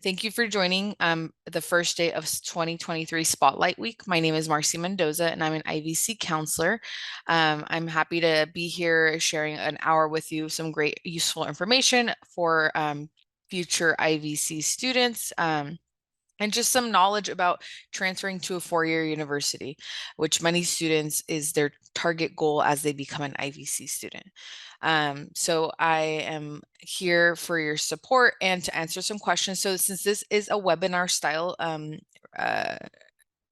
Thank you for joining the first day of 2023 Spotlight Week. My name is Marcy Mendoza, and I'm an IVC counselor. I'm happy to be here sharing an hour with you, some great useful information for future IVC students. And just some knowledge about transferring to a four-year university, which many students is their target goal as they become an IVC student. So I am here for your support and to answer some questions. So since this is a webinar style uh,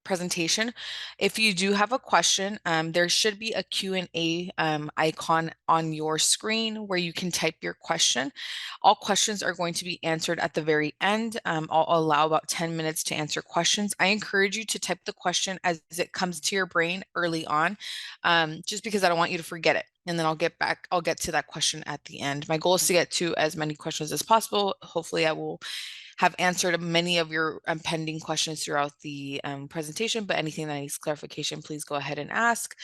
presentation. If you do have a question, there should be a Q&A icon on your screen where you can type your question. All questions are going to be answered at the very end. I'll allow about 10 minutes to answer questions. I encourage you to type the question as it comes to your brain early on, just because I don't want you to forget it. And then I'll get to that question at the end. My goal is to get to as many questions as possible. Hopefully I will have answered many of your pending questions throughout the presentation, but anything that needs clarification, please go ahead and ask.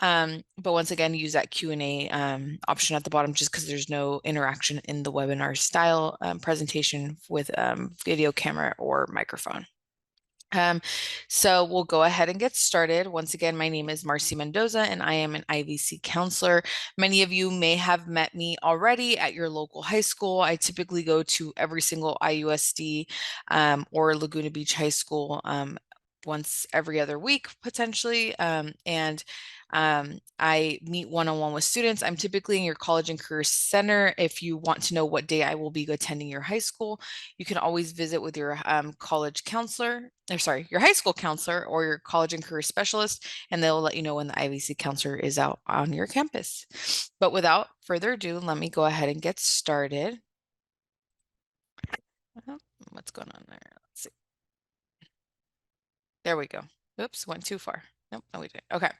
But once again, use that Q&A option at the bottom just because there's no interaction in the webinar style presentation with video camera or microphone. So we'll go ahead and get started. Once again, my name is Marcy Mendoza and I am an IVC counselor. Many of you may have met me already at your local high school. I typically go to every single IUSD or Laguna Beach High School once every other week, potentially. I meet one-on-one with students. I'm typically in your college and career center. If you want to know what day I will be attending your high school, you can always visit with your college counselor, or sorry, your high school counselor or your college and career specialist, and they'll let you know when the IVC counselor is out on your campus. But without further ado, let me go ahead and get started. What's going on there? Let's see. There we go. Oops, went too far. Nope, no, we didn't. Okay.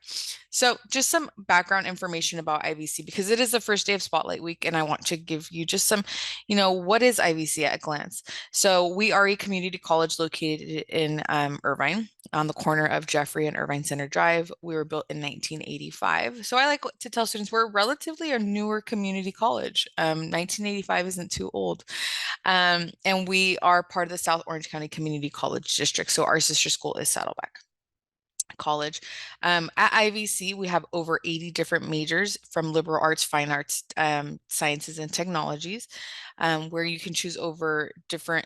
So just some background information about IVC because it is the first day of Spotlight Week and I want to give you just some, what is IVC at a glance? So we are a community college located in Irvine on the corner of Jeffrey and Irvine Center Drive. We were built in 1985. So I like to tell students we're relatively a newer community college. 1985 isn't too old. And we are part of the South Orange County Community College District. So our sister school is Saddleback College. At IVC, we have over 80 different majors from liberal arts, fine arts, sciences, and technologies, where you can choose over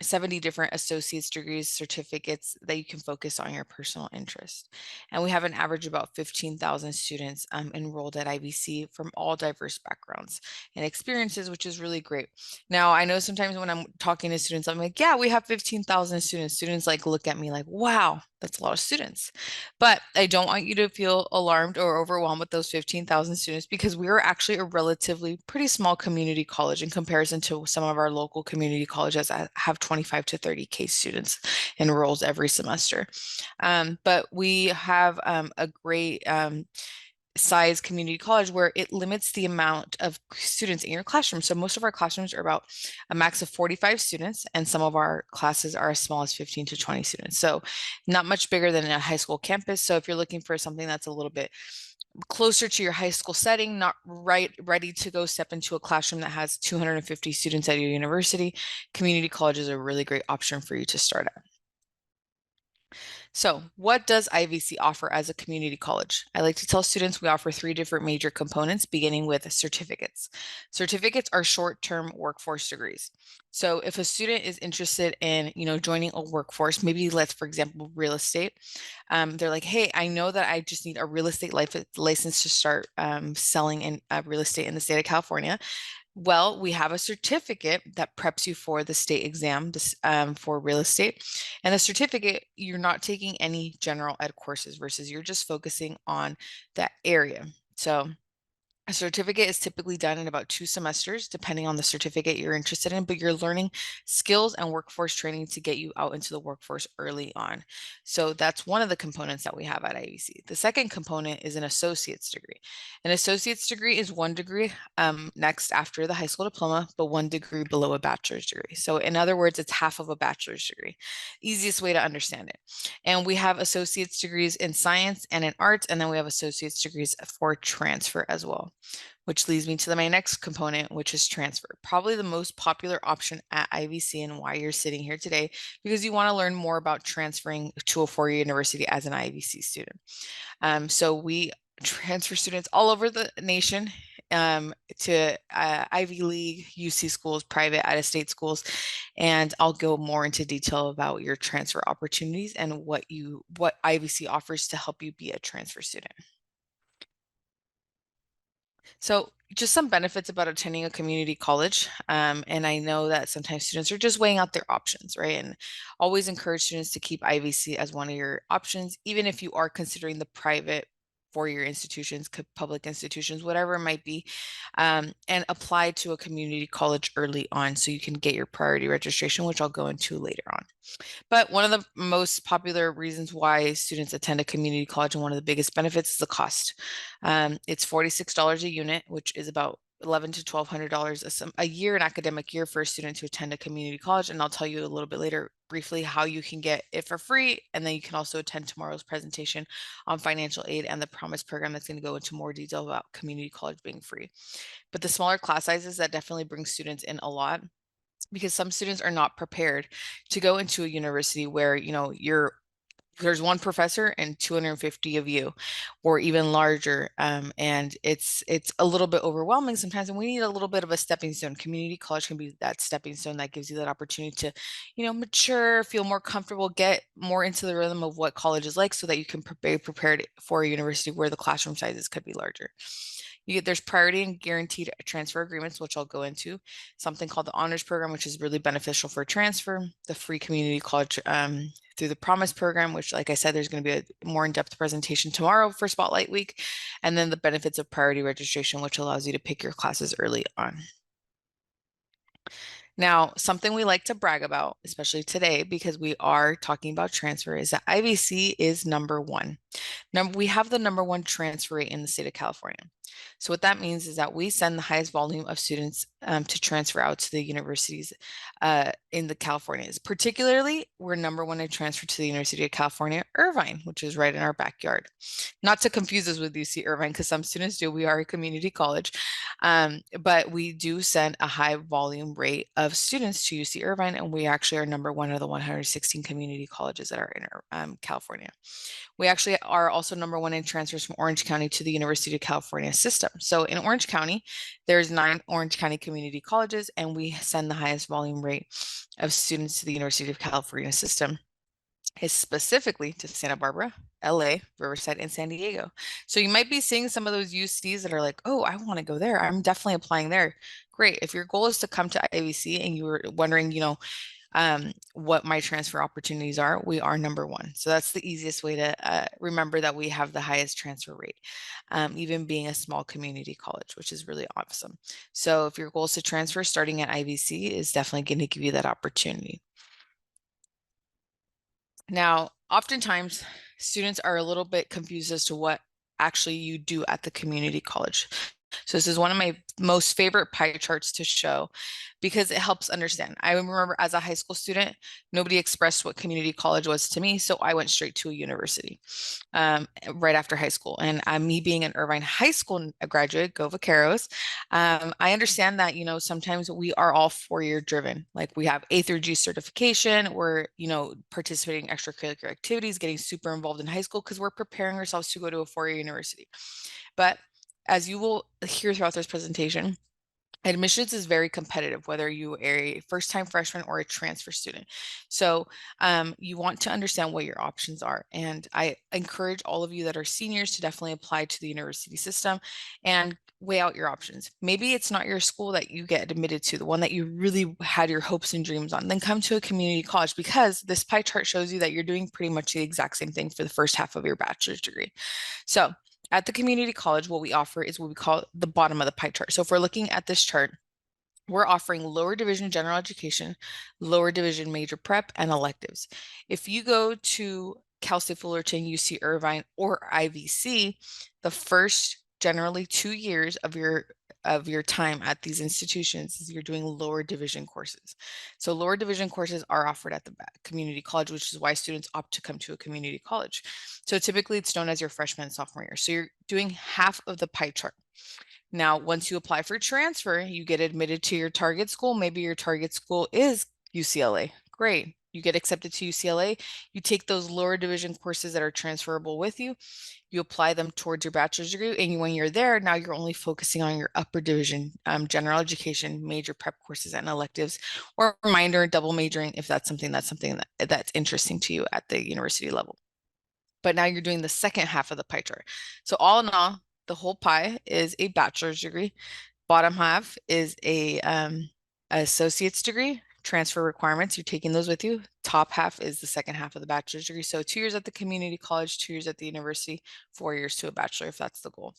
70 different associate's degrees, certificates that you can focus on your personal interest. And we have an average of about 15,000 students enrolled at IVC from all diverse backgrounds and experiences, which is really great. Now, I know sometimes when I'm talking to students, I'm like, yeah, we have 15,000 students. Students like look at me like, wow, that's a lot of students. But I don't want you to feel alarmed or overwhelmed with those 15,000 students because we are actually a relatively pretty small community college in comparison to some of our local community colleges that have 25 to 30K students enrolled every semester. But we have a great size community college where it limits the amount of students in your classroom. So most of our classrooms are about a max of 45 students, and some of our classes are as small as 15 to 20 students. So not much bigger than a high school campus. So if you're looking for something that's a little bit closer to your high school setting, not ready to go step into a classroom that has 250 students at your university, community college is a really great option for you to start at. So what does IVC offer as a community college? I like to tell students we offer 3 different major components, beginning with certificates. Certificates are short-term workforce degrees. So if a student is interested in, joining a workforce, maybe let's, for example, real estate, they're like, hey, I know that I just need a real estate license to start selling in real estate in the state of California. Well, we have a certificate that preps you for the state exam for real estate. And the certificate, you're not taking any general ed courses versus you're just focusing on that area. So a certificate is typically done in about 2 semesters, depending on the certificate you're interested in, but you're learning skills and workforce training to get you out into the workforce early on. So that's one of the components that we have at IVC. The second component is an associate's degree. An associate's degree is 1 degree next after the high school diploma, but 1 degree below a bachelor's degree. So in other words, it's half of a bachelor's degree. Easiest way to understand it. And we have associate's degrees in science and in arts, and then we have associate's degrees for transfer as well. which leads me to my next component, which is transfer. Probably the most popular option at IVC and why you're sitting here today, because you want to learn more about transferring to a four-year university as an IVC student. So we transfer students all over the nation to Ivy League, UC schools, private out-of-state schools, and I'll go more into detail about your transfer opportunities and what IVC offers to help you be a transfer student. So just some benefits about attending a community college. And I know that sometimes students are just weighing out their options, right? And always encourage students to keep IVC as one of your options, even if you are considering the private four-year institutions, public institutions, whatever it might be, and apply to a community college early on so you can get your priority registration, which I'll go into later on. But one of the most popular reasons why students attend a community college and one of the biggest benefits is the cost. It's $46 a unit, which is about $1,100 to $1,200 a year, an academic year for a student to attend a community college. And I'll tell you a little bit later briefly how you can get it for free. And then you can also attend tomorrow's presentation on financial aid and the Promise program that's going to go into more detail about community college being free. But the smaller class sizes, that definitely brings students in a lot, because some students are not prepared to go into a university where, there's one professor and 250 of you, or even larger. And it's a little bit overwhelming sometimes, and we need a little bit of a stepping stone. Community college can be that stepping stone that gives you that opportunity to, mature, feel more comfortable, get more into the rhythm of what college is like, so that you can be prepared for a university where the classroom sizes could be larger. There's priority and guaranteed transfer agreements, which I'll go into. Something called the honors program, which is really beneficial for transfer. The free community college through the Promise program, which, like I said, there's going to be a more in-depth presentation tomorrow for Spotlight Week. And then the benefits of priority registration, which allows you to pick your classes early on. Now, something we like to brag about, especially today, because we are talking about transfer, is that IVC is number one. We have the number one transfer rate in the state of California. So what that means is that we send the highest volume of students to transfer out to the universities in the Californias. Particularly, we're number one in transfer to the University of California, Irvine, which is right in our backyard. Not to confuse us with UC Irvine, because some students do. We are a community college, but we do send a high volume rate of students to UC Irvine, and we actually are number one of the 116 community colleges that are in California. We actually are also number one in transfers from Orange County to the University of California system. So in Orange County, there's 9 Orange County community colleges, and we send the highest volume rate of students to the University of California system is specifically to Santa Barbara, LA, Riverside, and San Diego. So you might be seeing some of those UCs that are like, oh, I want to go there. I'm definitely applying there. Great. If your goal is to come to IVC and you were wondering, what my transfer opportunities are, we are number one. So that's the easiest way to remember that we have the highest transfer rate, even being a small community college, which is really awesome. So if your goal is to transfer, starting at IVC is definitely going to give you that opportunity. Now, oftentimes students are a little bit confused as to what actually you do at the community college. So this is one of my most favorite pie charts to show, because it helps understand. I remember as a high school student, nobody expressed what community college was to me, so I went straight to a university right after high school. And me being an Irvine High School graduate, go Vaqueros, I understand that, sometimes we are all four-year driven. Like we have A through G certification, we're, participating in extracurricular activities, getting super involved in high school because we're preparing ourselves to go to a four-year university. But as you will hear throughout this presentation, admissions is very competitive, whether you are a first-time freshman or a transfer student. So you want to understand what your options are. And I encourage all of you that are seniors to definitely apply to the university system and weigh out your options. Maybe it's not your school that you get admitted to, the one that you really had your hopes and dreams on. Then come to a community college, because this pie chart shows you that you're doing pretty much the exact same thing for the first half of your bachelor's degree. So at the community college, what we offer is what we call the bottom of the pie chart. So if we're looking at this chart, we're offering lower division general education, lower division major prep, and electives. If you go to Cal State Fullerton, UC Irvine, or IVC, the first generally 2 years of your time at these institutions is you're doing lower division courses. So lower division courses are offered at the community college, which is why students opt to come to a community college. So typically it's known as your freshman and sophomore year. So you're doing half of the pie chart. Now, once you apply for transfer, you get admitted to your target school. Maybe your target school is UCLA. Great. You get accepted to UCLA. You take those lower division courses that are transferable with you. You apply them towards your bachelor's degree. And when you're there, now you're only focusing on your upper division, general education, major prep courses and electives, or minor double majoring if that's something that's interesting to you at the university level. But now you're doing the second half of the pie chart. So all in all, the whole pie is a bachelor's degree. Bottom half is a associate's degree. Transfer requirements, you're taking those with you. Top half is the second half of the bachelor's degree. So 2 years at the community college, 2 years at the university, 4 years to a bachelor if that's the goal.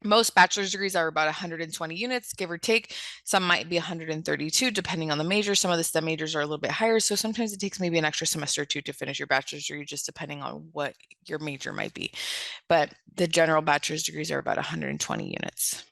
Most bachelor's degrees are about 120 units, give or take. Some might be 132, depending on the major. Some of the STEM majors are a little bit higher. So sometimes it takes maybe an extra semester or two to finish your bachelor's degree, just depending on what your major might be. But the general bachelor's degrees are about 120 units.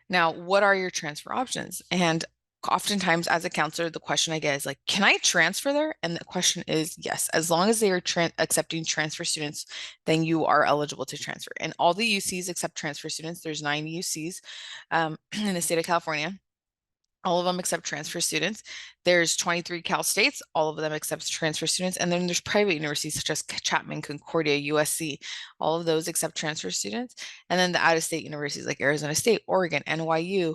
Now, what are your transfer options? And oftentimes as a counselor, the question I get is like, can I transfer there? And the question is yes, as long as they are accepting transfer students, then you are eligible to transfer. And all the UCs accept transfer students. There's 9 UCs in the state of California. All of them accept transfer students. There's 23 Cal States, all of them accept transfer students. And then there's private universities such as Chapman, Concordia, USC. All of those accept transfer students. And then the out-of-state universities like Arizona State, Oregon, NYU,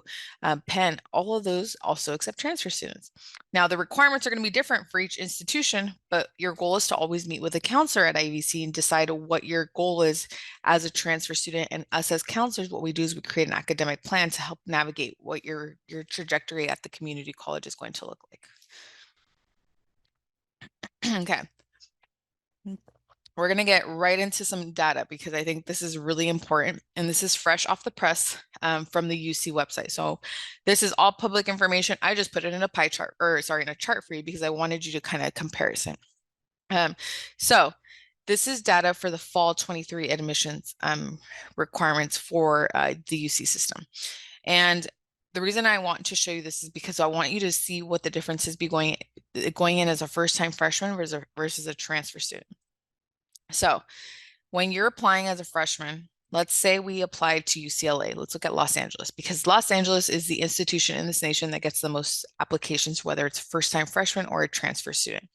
Penn, all of those also accept transfer students. Now, the requirements are going to be different for each institution, but your goal is to always meet with a counselor at IVC and decide what your goal is as a transfer student. And us as counselors, what we do is we create an academic plan to help navigate what your trajectory at the community college is going to look like. Okay. We're going to get right into some data because I think this is really important. And this is fresh off the press from the UC website. So this is all public information. I just put it in a pie chart, or sorry, in a chart for you because I wanted you to kind of comparison. So this is data for the fall 23 admissions requirements for the UC system. And the reason I want to show you this is because I want you to see what the difference is going in as a first-time freshman versus a transfer student. So when you're applying as a freshman, let's say we applied to UCLA. Let's look at Los Angeles because Los Angeles is the institution in this nation that gets the most applications, whether it's a first-time freshman or a transfer student.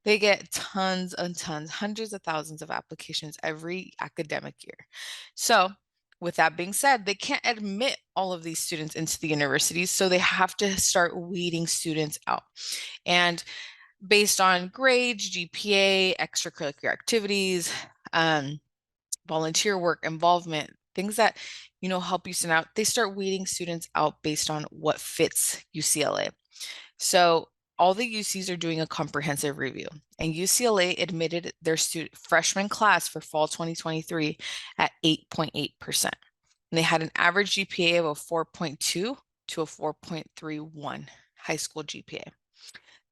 They get tons and tons, hundreds of thousands of applications every academic year. So with that being said, they can't admit all of these students into the universities, so they have to start weeding students out. And based on grades, GPA, extracurricular activities, volunteer work, involvement, things that, help you stand out, they start weeding students out based on what fits UCLA. So all the UCs are doing a comprehensive review, and UCLA admitted their freshman class for fall 2023 at 8.8%. And they had an average GPA of a 4.2 to a 4.31 high school GPA.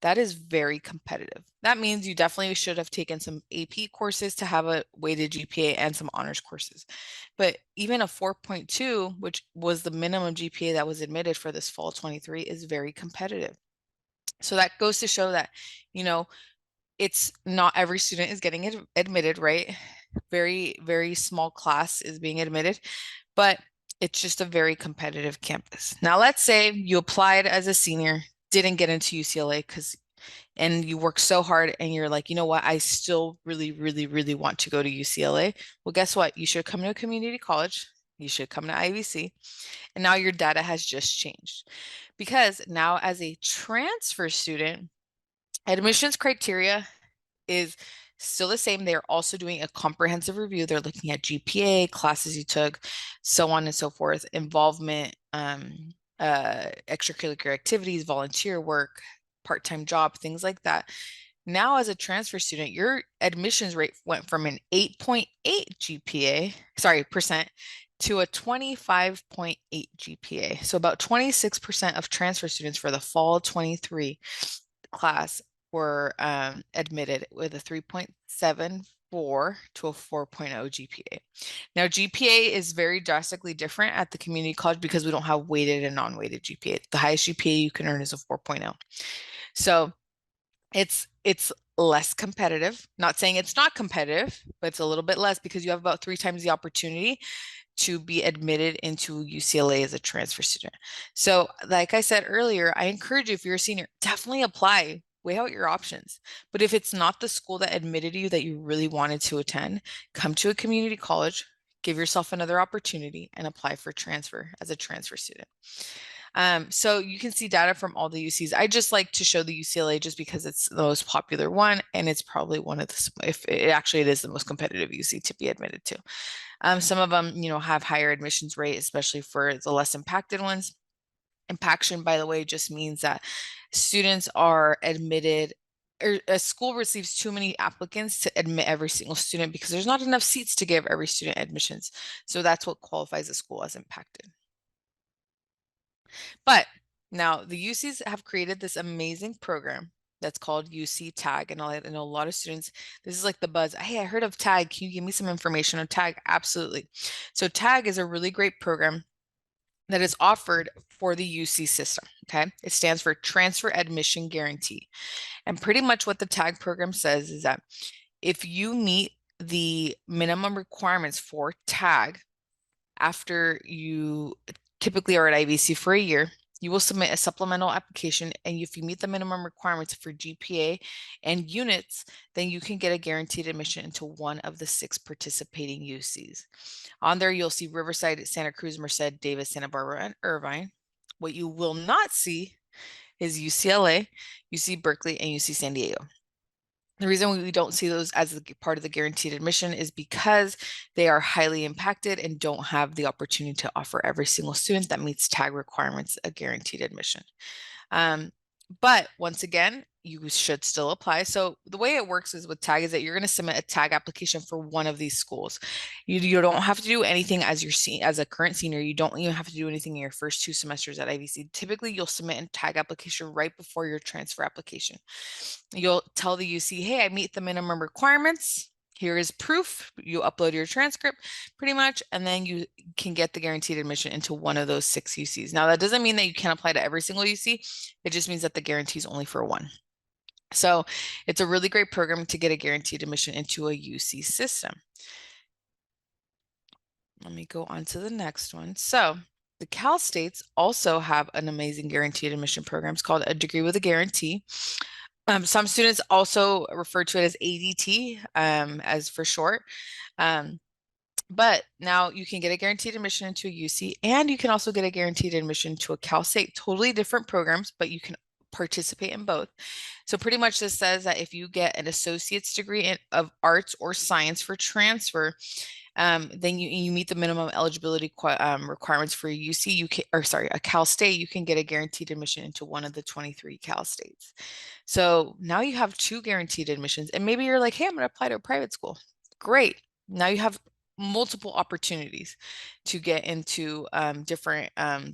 That is very competitive. That means you definitely should have taken some AP courses to have a weighted GPA and some honors courses. But even a 4.2, which was the minimum GPA that was admitted for this fall 23, is very competitive. So that goes to show that, it's not every student is getting admitted, right? Very, very small class is being admitted, but it's just a very competitive campus. Now, let's say you applied as a senior, didn't get into UCLA and you work so hard and you're like, you know what, I still really, really, really want to go to UCLA. Well, guess what? You should come to a community college. You should come to IVC. And now your data has just changed because now as a transfer student, admissions criteria is still the same. They're also doing a comprehensive review. They're looking at GPA, classes you took, so on and so forth, involvement, extracurricular activities, volunteer work, part-time job, things like that. Now, as a transfer student, your admissions rate went from an 8.8 GPA, percent, to a 25.8 GPA. So about 26% of transfer students for the fall 23 class were admitted with a 3.74 to a 4.0 GPA. Now, GPA is very drastically different at the community college because we don't have weighted and non-weighted GPA. The highest GPA you can earn is a 4.0. So it's less competitive. Not saying it's not competitive, but it's a little bit less because you have about 3 times the opportunity to be admitted into UCLA as a transfer student. So, like I said earlier, I encourage you, if you're a senior, definitely apply, weigh out your options. But if it's not the school that admitted you that you really wanted to attend, come to a community college, give yourself another opportunity, and apply for transfer as a transfer student. So you can see data from all the UCs. I just like to show the UCLA just because it's the most popular one, and it's probably one of the, if it actually it is the most competitive UC to be admitted to. Some of them, have higher admissions rate, especially for the less impacted ones. Impaction, by the way, just means that students are admitted, or a school receives too many applicants to admit every single student because there's not enough seats to give every student admissions. So that's what qualifies a school as impacted. But now the UCs have created this amazing program that's called UC Tag. And I know a lot of students, this is like the buzz. Hey, I heard of Tag. Can you give me some information on Tag? Absolutely. So Tag is a really great program that is offered for the UC system. Okay. It stands for Transfer Admission Guarantee. And pretty much what the Tag program says is that if you meet the minimum requirements for Tag after you typically are at IVC for a year, you will submit a supplemental application. And if you meet the minimum requirements for GPA and units, then you can get a guaranteed admission into one of the 6 participating UCs. On there, you'll see Riverside, Santa Cruz, Merced, Davis, Santa Barbara, and Irvine. What you will not see is UCLA, UC Berkeley, and UC San Diego. The reason we don't see those as a part of the guaranteed admission is because they are highly impacted and don't have the opportunity to offer every single student that meets tag requirements a guaranteed admission. But once again, you should still apply. So the way it works is with tag is that you're going to submit a tag application for one of these schools. You don't have to do anything as as a current senior. You don't even have to do anything in your first 2 semesters at IVC. Typically, you'll submit a tag application right before your transfer application. You'll tell the UC, hey, I meet the minimum requirements. Here is proof. You upload your transcript pretty much, and then you can get the guaranteed admission into one of those 6 UCs. Now, that doesn't mean that you can't apply to every single UC. It just means that the guarantee is only for one. So it's a really great program to get a guaranteed admission into a UC system. Let me go on to the next one. So the Cal States also have an amazing guaranteed admission program. It's called a degree with a guarantee. Some students also refer to it as ADT, as for short. But now you can get a guaranteed admission into a UC, and you can also get a guaranteed admission to a Cal State. Totally different programs, but you can participate in both. So pretty much this says that if you get an associate's degree of arts or science for transfer, then you meet the minimum eligibility requirements for a UC, a Cal State, you can get a guaranteed admission into one of the 23 Cal States. So now you have 2 guaranteed admissions, and maybe you're like, hey, I'm going to apply to a private school. Great. Now you have multiple opportunities to get into different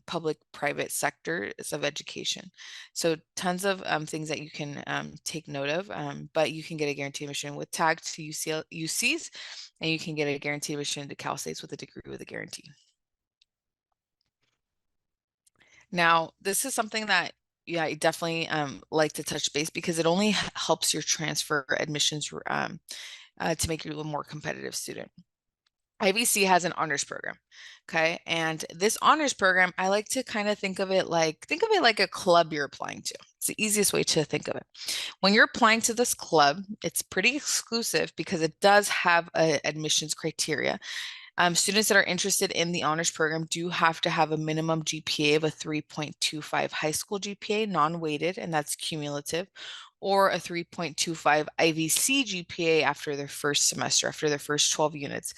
public-private sectors of education. So tons of things that you can take note of, but you can get a guaranteed admission with tag to UCs, and you can get a guaranteed admission to Cal States with a degree with a guarantee. Now, this is something that I definitely like to touch base because it only helps your transfer admissions to make you a more competitive student. IVC has an honors program. Okay. And this honors program, I like to kind of think of it like a club you're applying to. It's the easiest way to think of it. When you're applying to this club, it's pretty exclusive because it does have admissions criteria. Students that are interested in the honors program do have to have a minimum GPA of a 3.25 high school GPA, non-weighted, and that's cumulative, or a 3.25 IVC GPA after their first semester, after their first 12 units.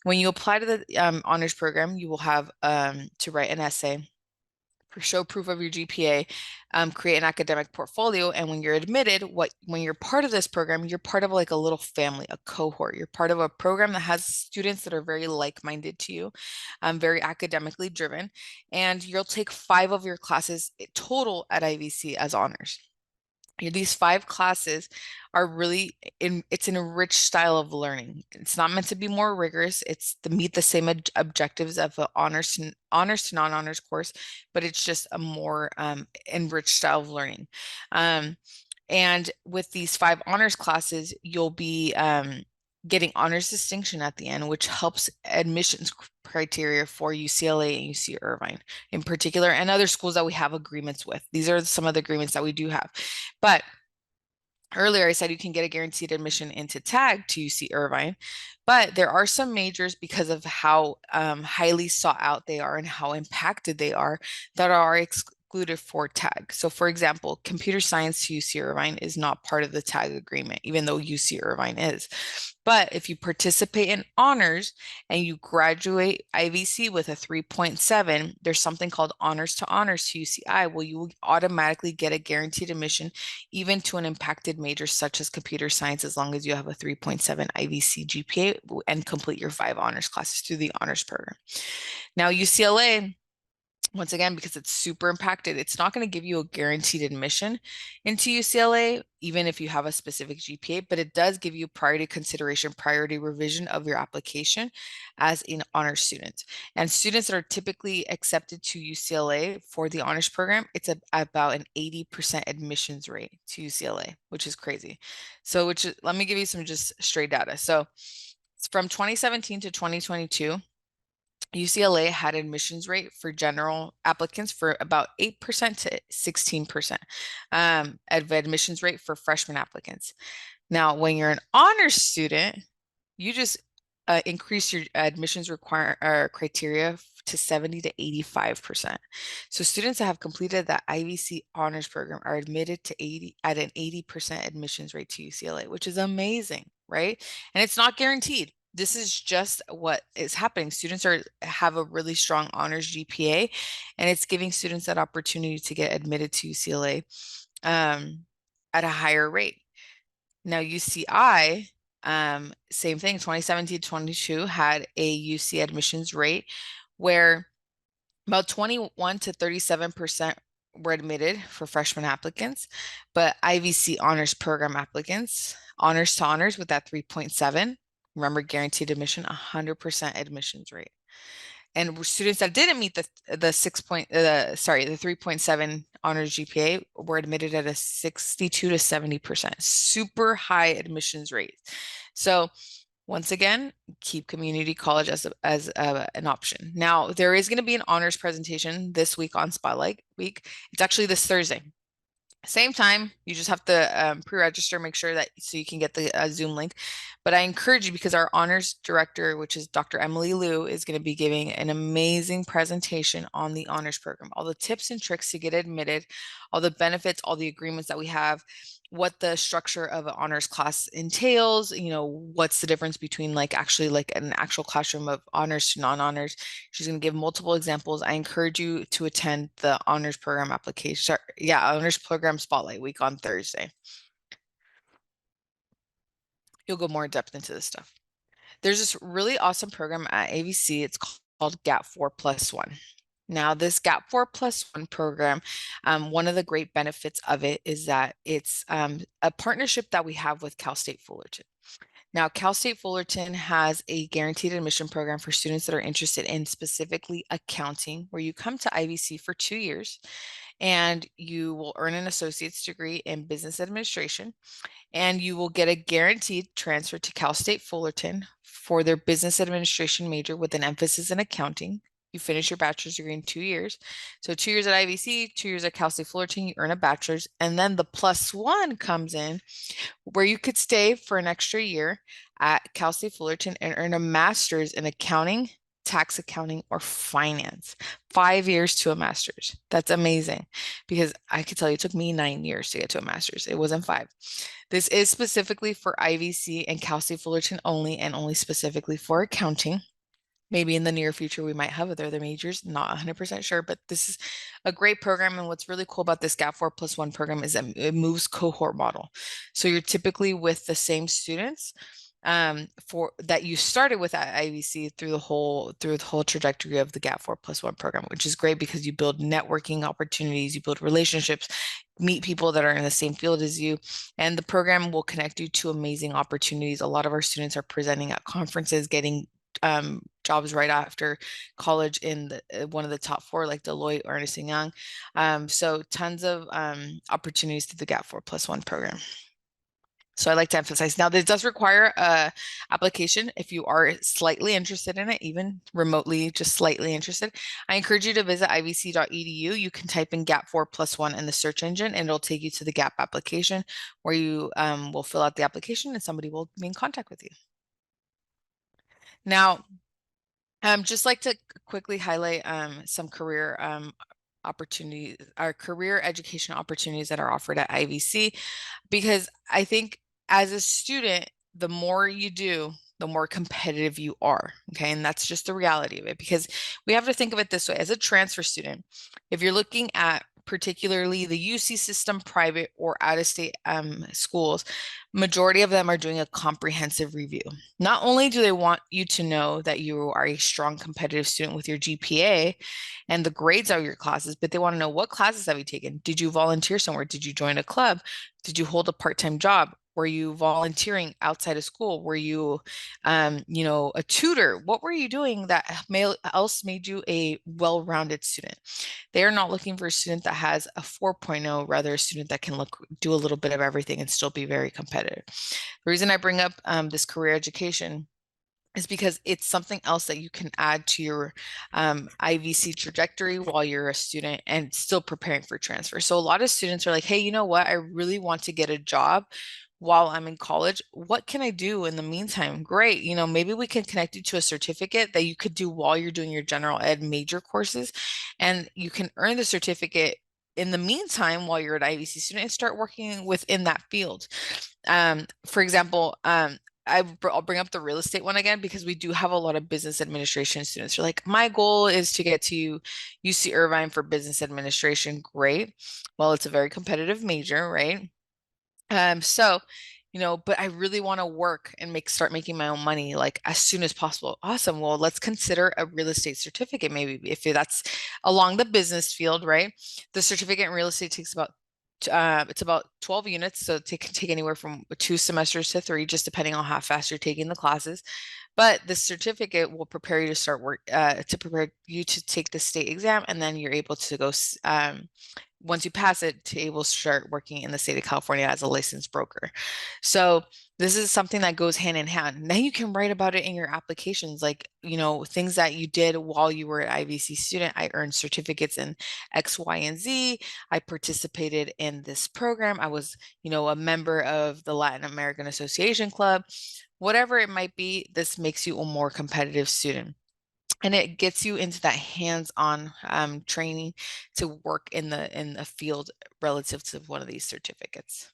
When you apply to the honors program, you will have to write an essay, show proof of your GPA, create an academic portfolio. And when you're admitted, when you're part of this program, you're part of like a little family, a cohort. You're part of a program that has students that are very like-minded to you, very academically driven. And you'll take 5 of your classes total at IVC as honors. These 5 classes are really it's an enriched style of learning. It's not meant to be more rigorous. It's to meet the same objectives of an honors to non-honors course, but it's just a more enriched style of learning. And with these 5 honors classes, you'll be getting honors distinction at the end, which helps admissions criteria for UCLA and UC Irvine in particular, and other schools that we have agreements with. These are some of the agreements that we do have. But earlier, I said you can get a guaranteed admission into TAG to UC Irvine, but there are some majors because of how highly sought out they are and how impacted they are that are excluded for TAG. So, for example, computer science to UC Irvine is not part of the TAG agreement, even though UC Irvine is. But if you participate in honors and you graduate IVC with a 3.7, there's something called honors to honors to UCI. Well, you will automatically get a guaranteed admission even to an impacted major such as computer science, as long as you have a 3.7 IVC GPA and complete your 5 honors classes through the honors program. Now, UCLA, once again, because it's super impacted, it's not going to give you a guaranteed admission into UCLA, even if you have a specific GPA, but it does give you priority consideration, priority revision of your application as an honors student. And students that are typically accepted to UCLA for the honors program, it's about an 80% admissions rate to UCLA, which is crazy. So, let me give you some just straight data. So, from 2017 to 2022, UCLA had admissions rate for general applicants for about 8% to 16% of admissions rate for freshman applicants. Now, when you're an honors student, you just increase your admissions criteria to 70 to 85%. So students that have completed that IVC honors program are admitted to at an 80% admissions rate to UCLA, which is amazing, right? And it's not guaranteed. This is just what is happening. Students have a really strong honors GPA, and it's giving students that opportunity to get admitted to UCLA at a higher rate. Now, UCI, same thing, 2017 to 22 had a UC admissions rate where about 21 to 37% were admitted for freshman applicants, but IVC honors program applicants, honors to honors with that 3.7, remember guaranteed admission, 100% admissions rate. And students that didn't meet the 3.7 honors GPA were admitted at a 62 to 70%, super high admissions rate. So once again, keep community college as an option. Now, there is going to be an honors presentation this week on Spotlight Week. It's actually this Thursday. Same time, you just have to pre-register, make sure that so you can get the Zoom link. But I encourage you because our honors director, which is Dr. Emily Liu, is going to be giving an amazing presentation on the honors program, all the tips and tricks to get admitted, all the benefits, all the agreements that we have, what the structure of an honors class entails, what's the difference between actually an actual classroom of honors to non-honors. She's going to give multiple examples. I encourage you to attend the honors program honors program Spotlight Week on Thursday. You'll go more in depth into this stuff. There's this really awesome program at AVC. It's called GAP 4+1. Now, this GAP 4+1 program, one of the great benefits of it is that it's a partnership that we have with Cal State Fullerton. Now, Cal State Fullerton has a guaranteed admission program for students that are interested in specifically accounting, where you come to IVC for 2 years and you will earn an associate's degree in business administration, and you will get a guaranteed transfer to Cal State Fullerton for their business administration major with an emphasis in accounting. You finish your bachelor's degree in 2 years. So 2 years at IVC, 2 years at Cal State Fullerton, you earn a bachelor's, and then the +1 comes in where you could stay for an extra year at Cal State Fullerton and earn a master's in accounting, tax accounting, or finance. 5 years to a master's. That's amazing, because I could tell you it took me 9 years to get to a master's. It wasn't 5. This is specifically for IVC and Cal State Fullerton only, and only specifically for accounting. Maybe in the near future, we might have other majors, not 100% sure, but this is a great program. And what's really cool about this GAP 4+1 program is that it moves cohort model. So you're typically with the same students for that you started with at IVC through the whole trajectory of the GAP 4+1 program, which is great because you build networking opportunities, you build relationships, meet people that are in the same field as you, and the program will connect you to amazing opportunities. A lot of our students are presenting at conferences, getting jobs right after college in one of the top four, like Deloitte, Ernst& Young. So tons of opportunities through the Gap 4+1 program. So I like to emphasize now this does require a application if you are slightly interested in it, even remotely, just slightly interested. I encourage you to visit ivc.edu. You can type in Gap 4+1 in the search engine and it'll take you to the Gap application where you will fill out the application and somebody will be in contact with you. Now, just like to quickly highlight some career opportunities, our career education opportunities that are offered at IVC, because I think as a student, the more you do, the more competitive you are. Okay. And that's just the reality of it, because we have to think of it this way. As a transfer student, if you're looking at particularly the UC system, private or out-of-state schools, majority of them are doing a comprehensive review. Not only do they want you to know that you are a strong competitive student with your GPA and the grades of your classes, but they want to know what classes have you taken? Did you volunteer somewhere? Did you join a club? Did you hold a part-time job? Were you volunteering outside of school? Were you, a tutor? What were you doing that else made you a well-rounded student? They are not looking for a student that has a 4.0, rather a student that can do a little bit of everything and still be very competitive. The reason I bring up this career education is because it's something else that you can add to your IVC trajectory while you're a student and still preparing for transfer. So a lot of students are like, hey, you know what? I really want to get a job while I'm in college. What can I do in the meantime? Great. Maybe we can connect you to a certificate that you could do while you're doing your general ed major courses, and you can earn the certificate in the meantime while you're an IVC student and start working within that field. For example, I'll bring up the real estate one again because we do have a lot of business administration students. You're like, my goal is to get to UC Irvine for business administration. Great. Well, it's a very competitive major, right? So, but I really want to work and start making my own money like as soon as possible. Awesome. Well, let's consider a real estate certificate, maybe if that's along the business field, right? The certificate in real estate takes it's about 12 units, so it can take anywhere from 2 semesters to 3, just depending on how fast you're taking the classes. But the certificate will prepare you to start work, to prepare you to take the state exam, and then you're able to go once you pass it, to able to start working in the state of California as a licensed broker. So this is something that goes hand in hand. Now you can write about it in your applications, like, things that you did while you were an IVC student. I earned certificates in X, Y, and Z. I participated in this program. I was, a member of the Latin American Association Club. Whatever it might be, this makes you a more competitive student. And it gets you into that hands-on training to work in the field relative to one of these certificates.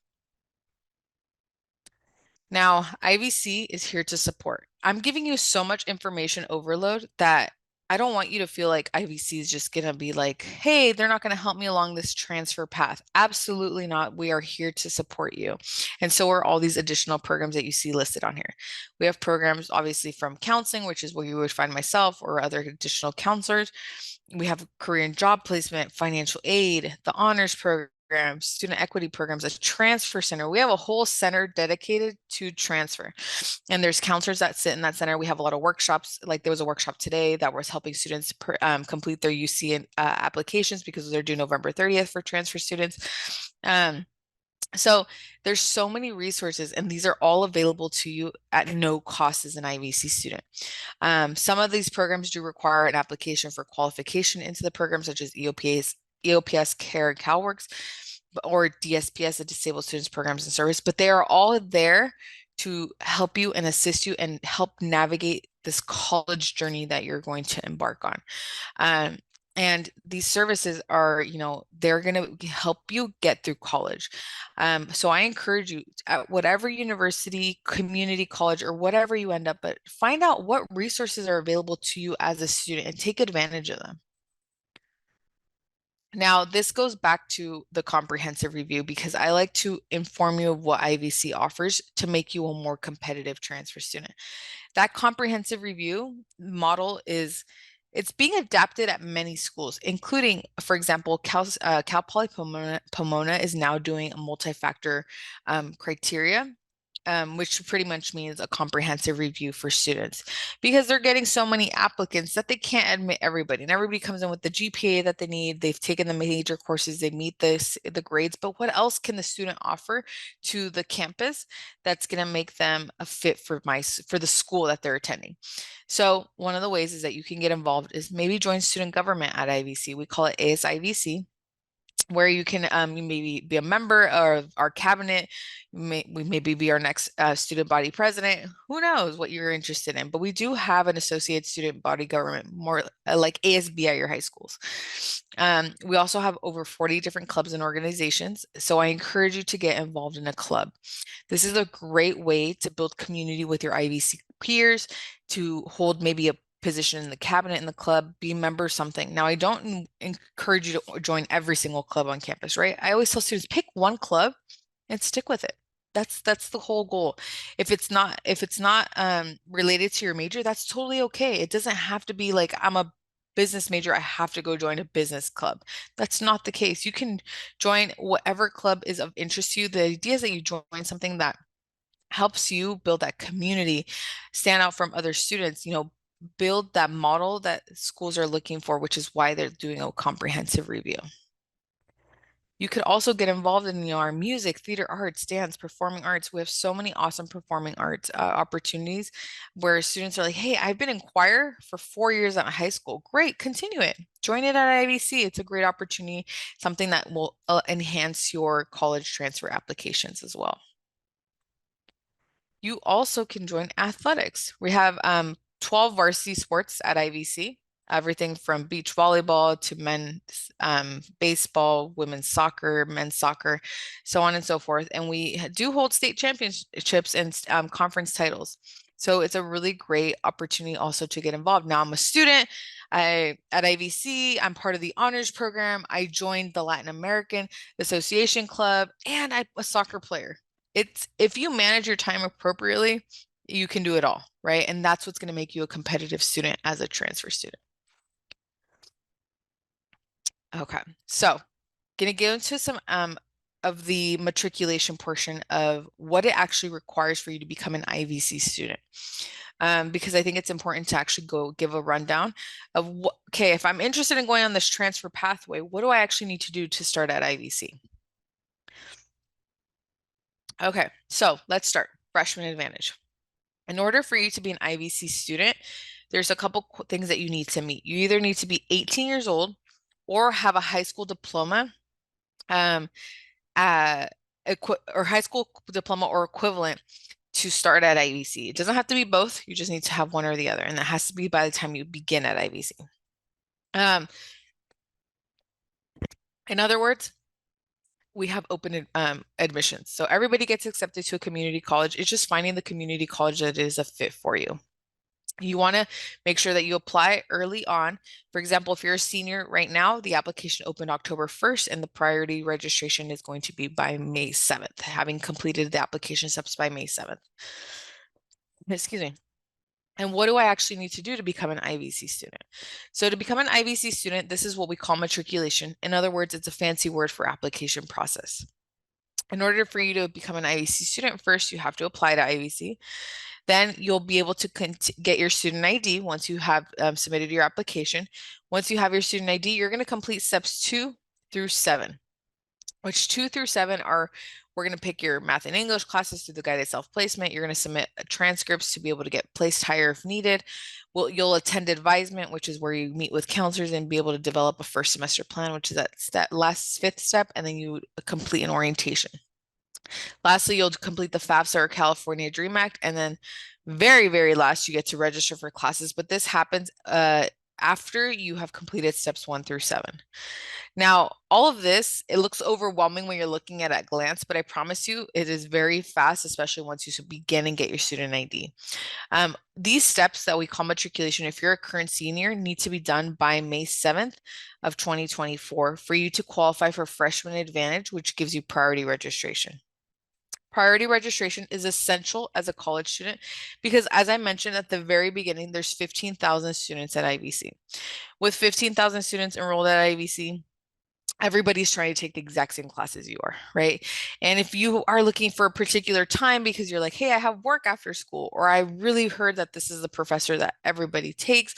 Now, IVC is here to support. I'm giving you so much information overload that I don't want you to feel like IVC is just going to be like, hey, they're not going to help me along this transfer path. Absolutely not. We are here to support you. And so are all these additional programs that you see listed on here. We have programs, obviously, from counseling, which is where you would find myself or other additional counselors. We have career and job placement, financial aid, the honors program, student equity programs, a transfer center. We have a whole center dedicated to transfer. And there's counselors that sit in that center. We have a lot of workshops. Like there was a workshop today that was helping students complete their UC applications because they're due November 30th for transfer students. So there's so many resources, and these are all available to you at no cost as an IVC student. Some of these programs do require an application for qualification into the program, such as EOPS Care and CalWorks, or DSPS, the Disabled Students Programs and Service, but they are all there to help you and assist you and help navigate this college journey that you're going to embark on. And these services are, they're going to help you get through college. So I encourage you at whatever university, community college, or whatever you end up, but find out what resources are available to you as a student and take advantage of them. Now, this goes back to the comprehensive review because I like to inform you of what IVC offers to make you a more competitive transfer student. That comprehensive review model it's being adapted at many schools, including, for example, Cal Poly Pomona is now doing a multi-factor criteria which pretty much means a comprehensive review for students because they're getting so many applicants that they can't admit everybody. And everybody comes in with the GPA that they need. They've taken the major courses, they meet the grades, but what else can the student offer to the campus that's going to make them a fit for the school that they're attending? So one of the ways is that you can get involved is maybe join student government at IVC. We call it ASIVC, where you can maybe be a member of our cabinet, we maybe be our next student body president. Who knows what you're interested in? But we do have an associate student body government, more like ASB at your high schools. We also have over 40 different clubs and organizations. So I encourage you to get involved in a club. This is a great way to build community with your IVC peers, to hold maybe a position in the cabinet in the club, be a member of something. Now, I don't encourage you to join every single club on campus, right? I always tell students, pick one club and stick with it. That's the whole goal. If it's not related to your major, that's totally okay. It doesn't have to be like I'm a business major, I have to go join a business club. That's not the case. You can join whatever club is of interest to you. The idea is that you join something that helps you build that community, stand out from other students, build that model that schools are looking for, which is why they're doing a comprehensive review. You could also get involved in, our music, theater arts, dance, performing arts. We have so many awesome performing arts opportunities where students are like, hey, I've been in choir for 4 years at high school. Great, continue it. Join it at IVC. It's a great opportunity, something that will enhance your college transfer applications as well. You also can join athletics. We have 12 varsity sports at IVC, everything from beach volleyball to men's baseball, women's soccer, men's soccer, so on and so forth. And we do hold state championships and conference titles. So it's a really great opportunity also to get involved. Now I'm a student. At IVC, I'm part of the honors program. I joined the Latin American Association Club, and I'm a soccer player. It's if you manage your time appropriately, you can do it all, right? And that's what's going to make you a competitive student as a transfer student. Okay, so gonna get into some of the matriculation portion of what it actually requires for you to become an IVC student. Because I think it's important to actually go give a rundown of what, okay, if I'm interested in going on this transfer pathway, what do I actually need to do to start at IVC? Okay, so let's start. Freshman advantage. In order for you to be an IVC student, there's a couple things that you need to meet. You either need to be 18 years old or have a high school diploma, um, uh, or high school diploma or equivalent to start at IVC. It doesn't have to be both. You just need to have one or the other, and that has to be by the time you begin at IVC. In other words, we have open admissions. So everybody gets accepted to a community college. It's just finding the community college that is a fit for you. You want to make sure that you apply early on. For example, if you're a senior right now, the application opened October 1st and the priority registration is going to be by May 7th, having completed the application steps by May 7th. Excuse me. And what do I actually need to do to become an IVC student? So to become an IVC student, this is what we call matriculation. In other words, it's a fancy word for application process. In order for you to become an IVC student, first you have to apply to IVC. Then you'll be able to get your student ID once you have submitted your application. Once you have your student ID, you're going to complete steps 2 through 7, which 2 through 7 are, we're going to pick your math and English classes through the guided self-placement. You're going to submit transcripts to be able to get placed higher if needed. You'll attend advisement, which is where you meet with counselors and be able to develop a first semester plan, which is that last 5th step, and then you complete an orientation. Lastly, you'll complete the FAFSA or California Dream Act, and then very, very last, you get to register for classes, but this happens after you have completed steps 1 through 7. Now, all of this, it looks overwhelming when you're looking at a glance, but I promise you it is very fast, especially once you begin and get your student ID. These steps that we call matriculation, if you're a current senior, need to be done by May 7th of 2024 for you to qualify for Freshman Advantage, which gives you priority registration. Priority registration is essential as a college student because, as I mentioned at the very beginning, there's 15,000 students at IVC. With 15,000 students enrolled at IVC, everybody's trying to take the exact same class as you are, right? And if you are looking for a particular time because you're like, hey, I have work after school, or I really heard that this is the professor that everybody takes,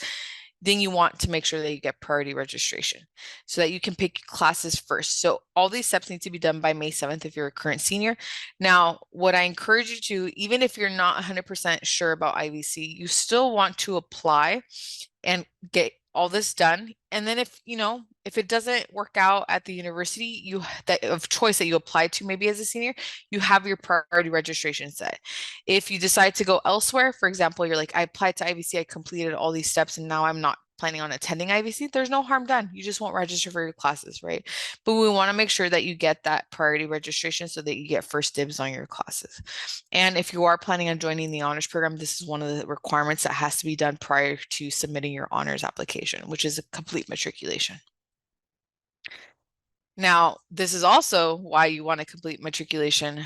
then you want to make sure that you get priority registration so that you can pick classes first. So all these steps need to be done by May 7th if you're a current senior. Now, what I encourage you to, even if you're not 100% sure about IVC, you still want to apply and get all this done. And then if it doesn't work out at the university you that of choice that you applied to maybe as a senior, you have your priority registration set. If you decide to go elsewhere, for example, you're like, I applied to IVC, I completed all these steps, and now I'm not planning on attending IVC, there's no harm done. You just won't register for your classes, right? But we want to make sure that you get that priority registration so that you get first dibs on your classes. And if you are planning on joining the honors program, this is one of the requirements that has to be done prior to submitting your honors application, which is a complete matriculation. Now, this is also why you want to complete matriculation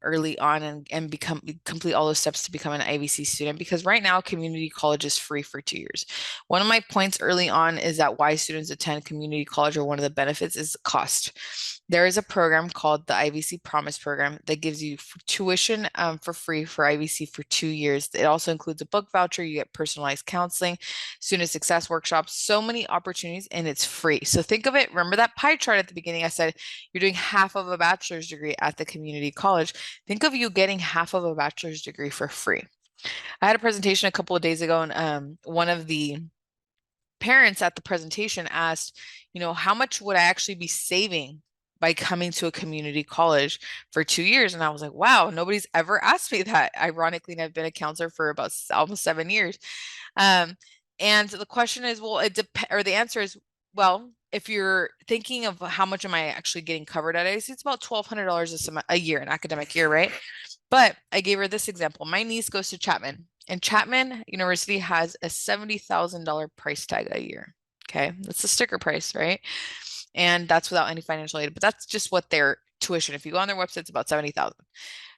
early on and complete all those steps to become an IVC student, because right now community college is free for 2 years. One of my points early on is that why students attend community college, or one of the benefits, is cost. There is a program called the IVC Promise Program that gives you tuition for free for IVC for 2 years. It also includes a book voucher. You get personalized counseling, student success workshops, so many opportunities, and it's free. So think of it, remember that pie chart at the beginning? I said you're doing half of a bachelor's degree at the community college. Think of you getting half of a bachelor's degree for free. I had a presentation a couple of days ago, and one of the parents at the presentation asked, how much would I actually be saving by coming to a community college for 2 years? And I was like, wow, nobody's ever asked me that. Ironically, I've been a counselor for about almost 7 years. And the question is, well, the answer is, well, if you're thinking of how much am I actually getting covered at IVC, it's about $1,200 a year, an academic year, right? But I gave her this example. My niece goes to Chapman, and Chapman University has a $70,000 price tag a year. Okay, that's a sticker price, right? And that's without any financial aid, but that's just what their tuition. If you go on their website, it's about 70,000.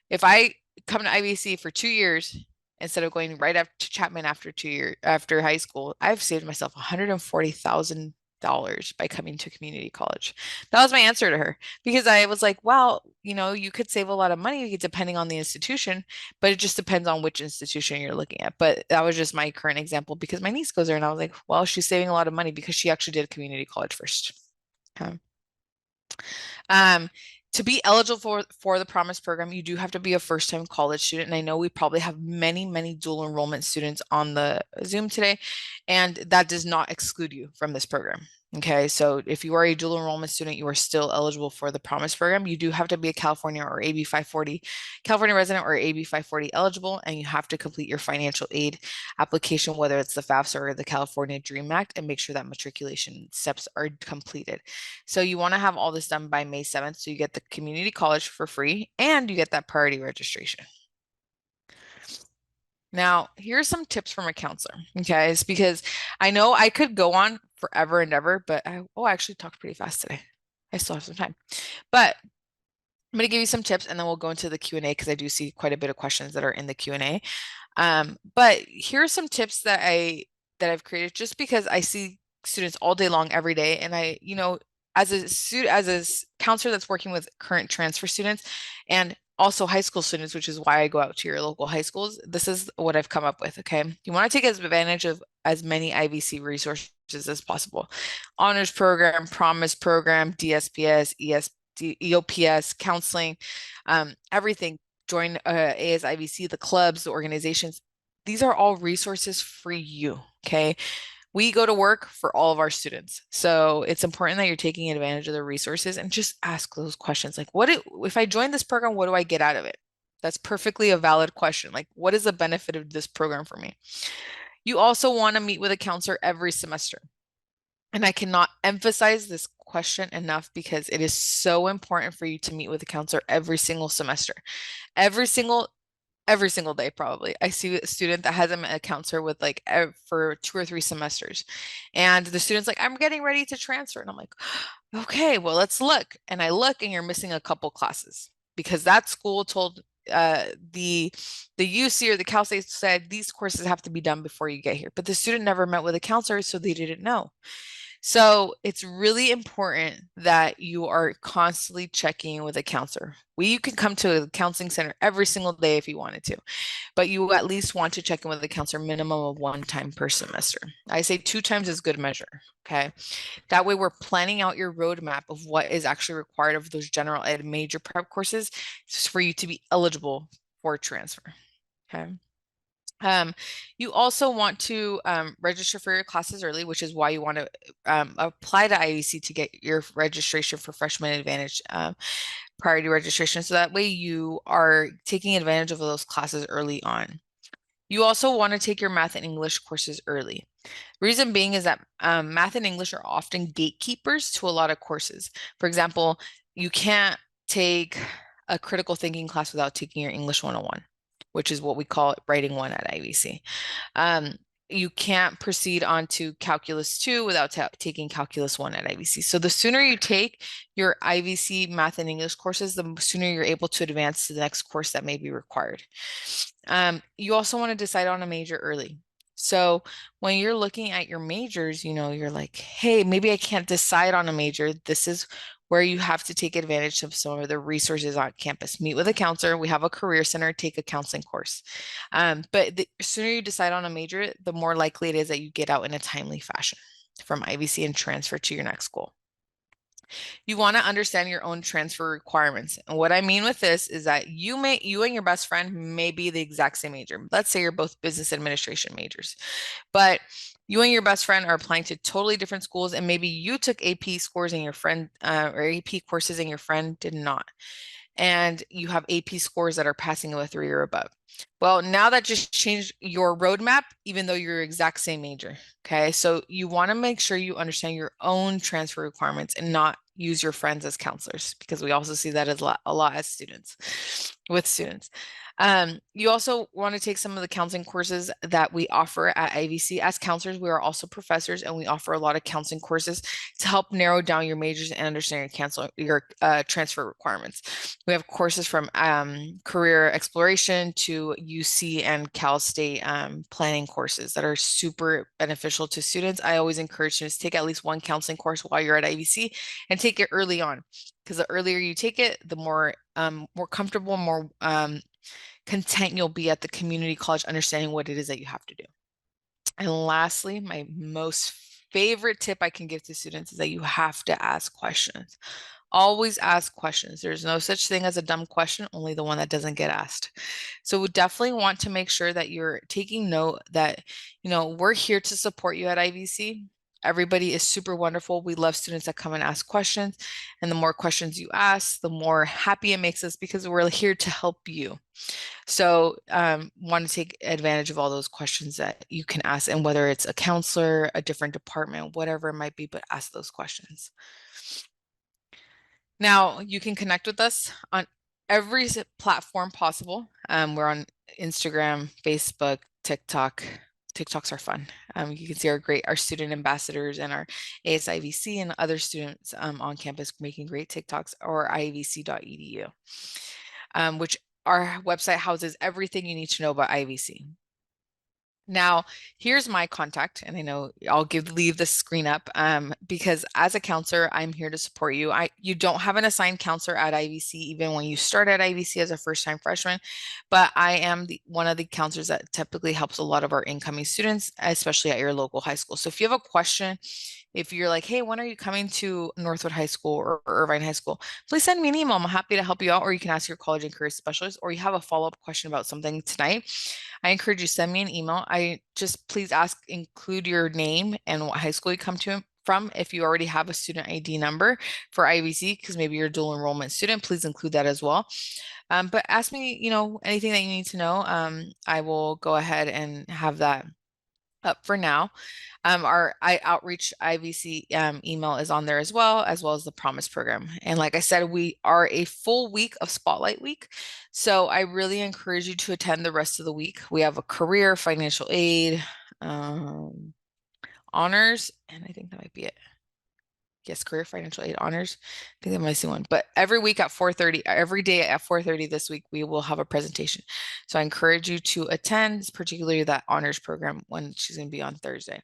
If I come to IVC for 2 years instead of going right up to Chapman after 2 years after high school, I've saved myself $140,000 by coming to community college. That was my answer to her, because I was like, well, you could save a lot of money depending on the institution, but it just depends on which institution you're looking at. But that was just my current example because my niece goes there, and I was like, well, she's saving a lot of money because she actually did community college first. Okay. To be eligible for the Promise program, you do have to be a first-time college student. And I know we probably have many, many dual enrollment students on the Zoom today, and that does not exclude you from this program. Okay, so if you are a dual enrollment student, you are still eligible for the Promise program. You do have to be a California or AB 540, California resident or AB 540 eligible, and you have to complete your financial aid application, whether it's the FAFSA or the California Dream Act, and make sure that matriculation steps are completed. So you want to have all this done by May 7th, so you get the community college for free and you get that priority registration. Now, here's some tips from a counselor, okay? It's because I know I could go on forever and ever, but I actually talked pretty fast today. I still have some time. But I'm going to give you some tips, and then we'll go into the Q&A because I do see quite a bit of questions that are in the Q&A. But here are some tips that I've created just because I see students all day long every day, and I, as a counselor that's working with current transfer students and also high school students, which is why I go out to your local high schools, this is what I've come up with, okay? You want to take advantage of as many IVC resources as possible. Honors program, Promise program, DSPS, EOPS, counseling, everything. Join ASIVC, the clubs, the organizations. These are all resources for you, okay? We go to work for all of our students. So it's important that you're taking advantage of the resources and just ask those questions. Like, if I join this program, what do I get out of it? That's perfectly a valid question. Like, what is the benefit of this program for me? You also want to meet with a counselor every semester. And I cannot emphasize this question enough because it is so important for you to meet with a counselor every single semester. Every single day, probably. I see a student that hasn't met a counselor with for 2 or 3 semesters. And the student's like, I'm getting ready to transfer. And I'm like, okay, well, let's look. And I look, and you're missing a couple classes because that school told the UC or the Cal State said these courses have to be done before you get here. But the student never met with a counselor, so they didn't know. So it's really important that you are constantly checking in with a counselor. You can come to a counseling center every single day if you wanted to, but you at least want to check in with a counselor minimum of 1 time per semester. I say 2 times is good measure. Okay. That way we're planning out your roadmap of what is actually required of those general ed major prep courses for you to be eligible for transfer. Okay. Um, you also want to register for your classes early, which is why you want to apply to IVC to get your registration for freshman advantage priority registration. So that way you are taking advantage of those classes early on. You also want to take your math and English courses early. Reason being is that math and English are often gatekeepers to a lot of courses. For example, you can't take a critical thinking class without taking your English 101, which is what we call writing one at IVC. Um, you can't proceed on to Calculus 2 without taking Calculus 1 at IVC. So the sooner you take your IVC math and English courses, the sooner you're able to advance to the next course that may be required. You also want to decide on a major early. So when you're looking at your majors, you're like, hey, maybe I can't decide on a major. This is where you have to take advantage of some of the resources on campus. Meet with a counselor. We have a career center, take a counseling course. But the sooner you decide on a major, the more likely it is that you get out in a timely fashion from IVC and transfer to your next goal. You want to understand your own transfer requirements. And what I mean with this is that you and your best friend may be the exact same major. Let's say you're both business administration majors, but you and your best friend are applying to totally different schools, and maybe you took AP scores and your friend or AP courses and your friend did not. And you have AP scores that are passing with 3 or above. Well, now that just changed your roadmap, even though you're exact same major. Okay. So you want to make sure you understand your own transfer requirements and not use your friends as counselors, because we also see that as a lot as students with students. You also want to take some of the counseling courses that we offer at IVC. As counselors, we are also professors, and we offer a lot of counseling courses to help narrow down your majors and understand your transfer requirements. We have courses from career exploration to UC and Cal State planning courses that are super beneficial to students. I always encourage students to take at least one counseling course while you're at IVC and take it early on, because the earlier you take it, the more comfortable, more content you'll be at the community college, understanding what it is that you have to do. And lastly, my most favorite tip I can give to students is that you have to ask questions. Always ask questions. There's no such thing as a dumb question, only the one that doesn't get asked. So we definitely want to make sure that you're taking note that, we're here to support you at IVC. Everybody is super wonderful. We love students that come and ask questions. And the more questions you ask, the more happy it makes us, because we're here to help you. So want to take advantage of all those questions that you can ask, and whether it's a counselor, a different department, whatever it might be, but ask those questions. Now, you can connect with us on every platform possible. We're on Instagram, Facebook, TikTok. TikToks are fun. You can see our student ambassadors and our ASIVC and other students on campus making great TikToks, or ivc.edu, which our website houses everything you need to know about IVC. Now, here's my contact, and I know I'll leave the screen up because as a counselor, I'm here to support you. You don't have an assigned counselor at IVC, even when you start at IVC as a first-time freshman, but I am one of the counselors that typically helps a lot of our incoming students, especially at your local high school. So if you have a question, if you're like, hey, when are you coming to Northwood High School or Irvine High School, please send me an email. I'm happy to help you out, or you can ask your college and career specialist, or you have a follow-up question about something tonight. I encourage you, send me an email. I just please include your name and what high school you come from. If you already have a student ID number for IVC, because maybe you're a dual enrollment student, please include that as well. But ask me, anything that you need to know. I will go ahead and have that up for now. Our outreach IVC email is on there as well as the Promise program. And like I said, we are a full week of Spotlight Week. So I really encourage you to attend the rest of the week. We have a career, financial aid, honors, and I think that might be it. Yes, career, financial aid, honors. I think I'm missing one. But every week at 4:30, every day at 4:30 this week, we will have a presentation. So I encourage you to attend, particularly that honors program when she's going to be on Thursday.